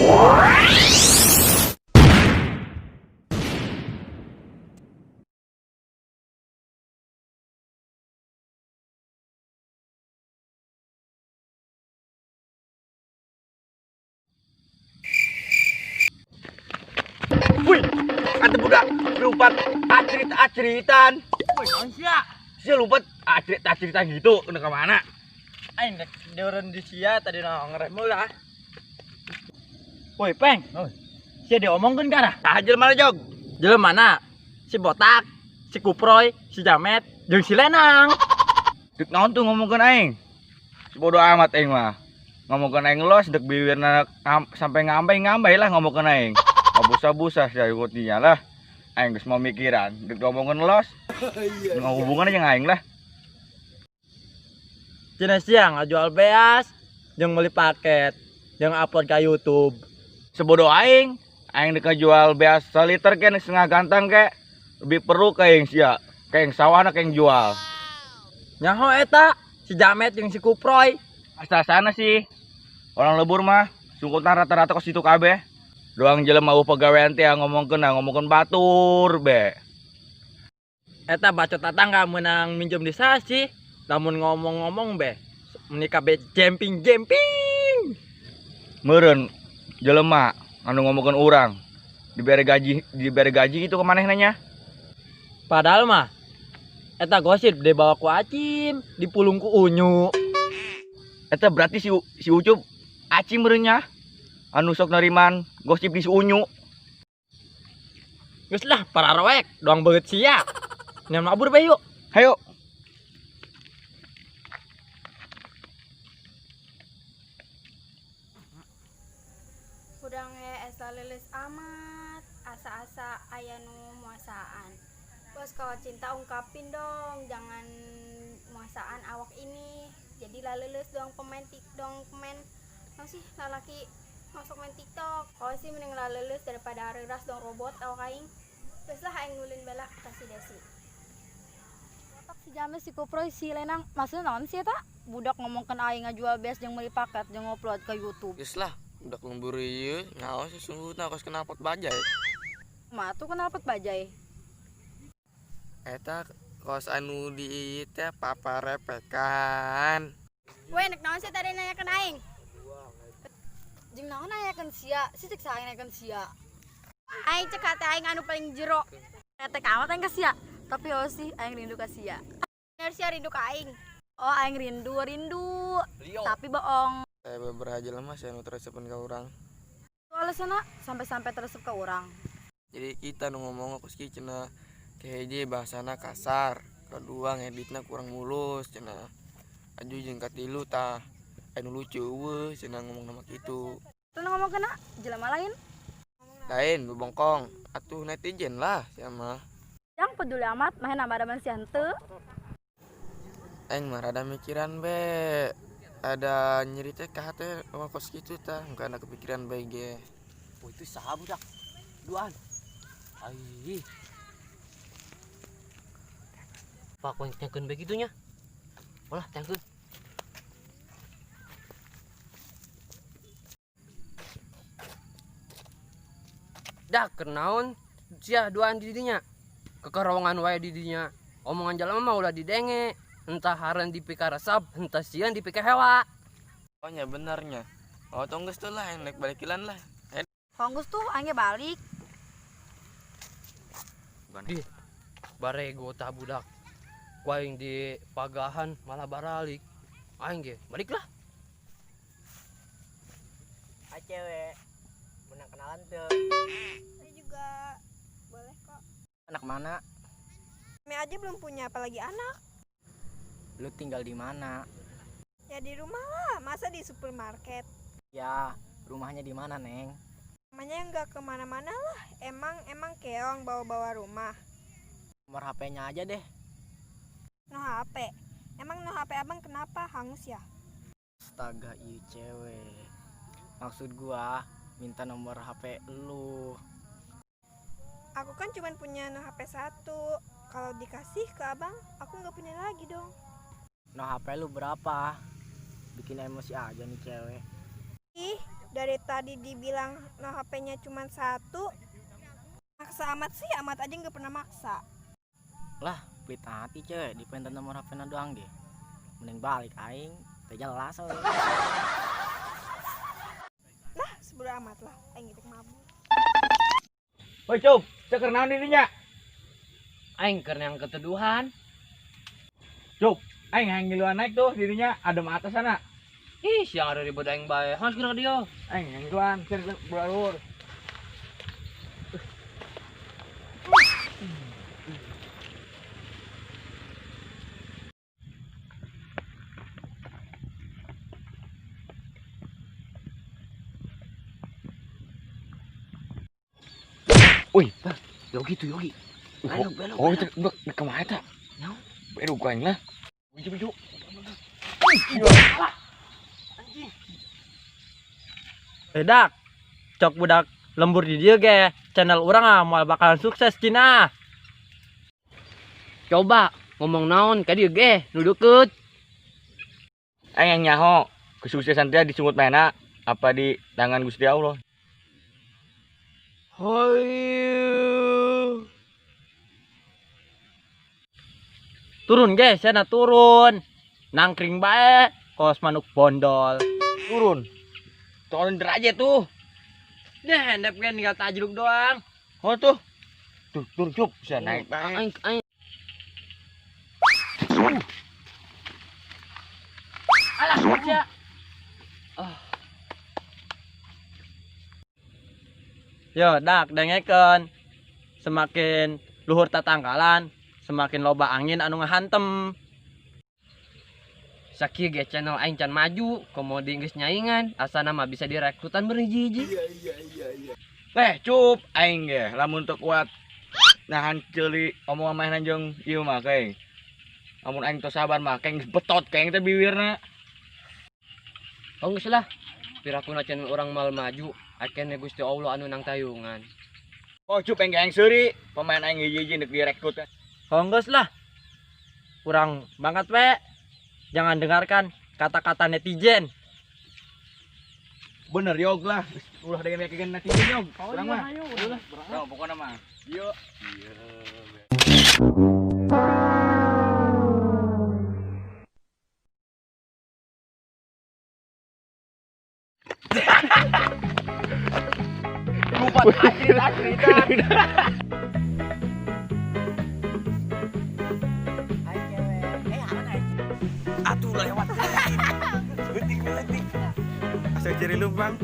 Wih, ada budak lupa aceritan. Wih, naon sia? Saya lupa aceritan gitu. Udah kemana? Aing dek deureun di sia tadi ngerem lah. Woi, Peng. Oi. Sia diomongkeun kana? Tajel mana jog? Jelema mana? Si Botak, si Kuproy, si Jamet, jeung si Lenang. Dek naon tuh ngomongkeun aing? Bodoh amat aing mah. Ngomongkeun aing los dek bibirna sampai ngambai lah ngomongkeun aing. Busa-busa saya ikutinya lah. Aing geus mau mikiran, dek ngomongkeun los. Nggak hubungannya jeung aing lah. Cenah sia ngajual beas, jeung meuli paket, jeung upload ke YouTube. Sebodoh aing dek jual beas saliter ke setengah ganteng ke. Lebih perlu ke aing sia. Ke aing sawana ke aing jual. Nyaho eta si Jamet jeung si Kuproy. Asal sana sih. Orang lebur mah sungkutan rata-rata kos situ kabeh. Doang jelema mau pegawaian teh ngomongkeun batur be. Eta bacot tatangga menang minjem di sasi. Lamun ngomong-ngomong be, menikah be jemping. Meureun jelema anu ngomongkeun urang. Dibere gaji gitu ke manehna. Padahal mah eta gosip dibawa ku Acim, dipulung ku Unyu. Eta berarti si Ucup acim meureunnya. Anu sok nariman gosip di si Unyu. Geus lah para roek, doang beut sia. Nyam mabur be yuk. Hayo. Udang esa leles amat, asa-asa aya nu muasaan. Bos kalau cinta ungkapin dong, jangan muasaan awak ini. Jadi laleles doang pemain masih lalaki masuk main TikTok. Kalau sih mending laleles daripada areras dong robot awak aing. Terus lah aing ngulin bela kasih desi. Si Jamet, si Kuproy, si Lenang, maksudnya naon sih eta? Budak ngomongkeun aing ngajual beas jeung meuli paket jeung upload ke YouTube. Geus lah, budak lembur ieu ngaos sesungguhna kos kenalpot bajai. Mah tuh kenalpot bajai. Eta kos anu di ieu teh paparepekan. Weh, nek naon sih tadi nanyakeun aing? Jeung naon nanyakeun sia? Si cek saing nanyakeun sia. Aing cek hate aing anu paling jero. Eta kamat aing ka sia, tapi sih aing rindu ka sia. Bener sia rindu ka aing. Oh, aing rindu. Tapi bohong. Saya beberapa jelema saya anu teresepen ka urang. Alasanna sampai teresep ke urang. Jadi kita nu ngomong kos kieu cenah keheje bahasana kasar, kedua ngeditna kurang mulus cenah. Aju jeung katilu tah anu lucu eueuh cenah ngomong nama kitu. Teu ngomongkeunna jelema lain. Lain bebongkong, atuh netizen lah sia mah. Yang peduli amat mah nambah-nambah si henteu. Aing mah rada mikiran be. Ada nyeri teh ka hate kos kitu tah, engka ada kepikiran bae ge. Oh, itu saha budak? Duaan. Ai. Pak nyangkeun begitunya. Ulah nyangkeun. Dah kenaon sia duaan di dinya. Kekerongan wae di dinya. Omongan jalema mah ulah didenge. Entah hareun dipika resep, entah sieun dipika hewa. Oh nya benernya. Oh tong geus teh lah naik balikilan lah. Honggus tuh aing balik. Di barego tah budak. Ku aing di pagahan malah baralik. Aing ge balik lah. Cewek menang kenalan tuh. Saya juga boleh kok. Anak mana? Kami aja belum punya apalagi anak. Lu tinggal di mana? Ya di rumah lah, masa di supermarket? Ya, rumahnya di mana, Neng? Namanya nggak kemana-mana lah. Emang keong bawa rumah. Nomor HP-nya aja deh. No HP. Emang no HP abang kenapa hangus ya? Astaga, iya cewek. Maksud gua minta nomor HP lu. Aku kan cuma punya no HP 1. Kalau dikasih ke abang, aku nggak punya lagi dong. No HP lu berapa? Bikin emosi aja nih cewek. Ih, Dari tadi dibilang no HP-nya cuma 1. Maksa amat sih, amat aja nggak pernah maksa. Lah, pelit hati cewek, dipenten nomor HP-na doang deh. Mending balik aing, teh jelas we. Lah, sebodo amat lah, aing gitu mabuk. Woi Cup, ceker naon dirinya? Aing keur yang keteduhan. Cup, aing yang ngiluan naik tuh dirinya adem atas sana. Ih, siang ada ribet aing bae. Hans kira dia. Aing yang ngiluan, cer beralur. Wih, Yogi tuh Yogi. Belok. Oh, itu kemana tak? No. Belok aing lah. Biju. Dak, cok budak lembur di dia ge. Channel urang mau bakalan sukses Cina. Coba ngomong naon ka dieu ge, nu deukeut. Aing yang nyaho, kesuksesan teh disungut mana? Apa di tangan Gusti Allah? Turun ge, sana turun. Nangkring bae, kos manuk bondol. Turun. Turun derajat tuh. Nah, handap kan tinggal tajluk doang. Oh tuh. Tuh, turun Cup, bisa naik bae. Aing Alah, kerja. Yo, dak dengekeun. Semakin luhur tatangkalan, semakin loba angin anu ngahantem. sakieu ge channel aing can maju, komodi geus nyaingan, asana mah bisa direkrutan berhiji-hiji. Cup, aing ge lamun teu kuat nahan ceuli omongan mainan jeung ieu mah keng. Lamun aing teu sabar mah keng betot keng teh bibirna. Oh geus lah. Pirakuna channel orang mal maju, akene Gusti Allah anu nang tayungan. Oh Cup aing seuri, pemain aing hiji-hiji neuk direkrut. Honggeus lah. Kurang banget we. Jangan dengarkan kata-kata netizen. Bener Yog lah. Ulah dengan kayak netizen Yog. Kurang mah. Udah. Nah, pokoknya mah. Yuk. Lupa asli. Atuh lewat. Betik. Asal cari lumpang.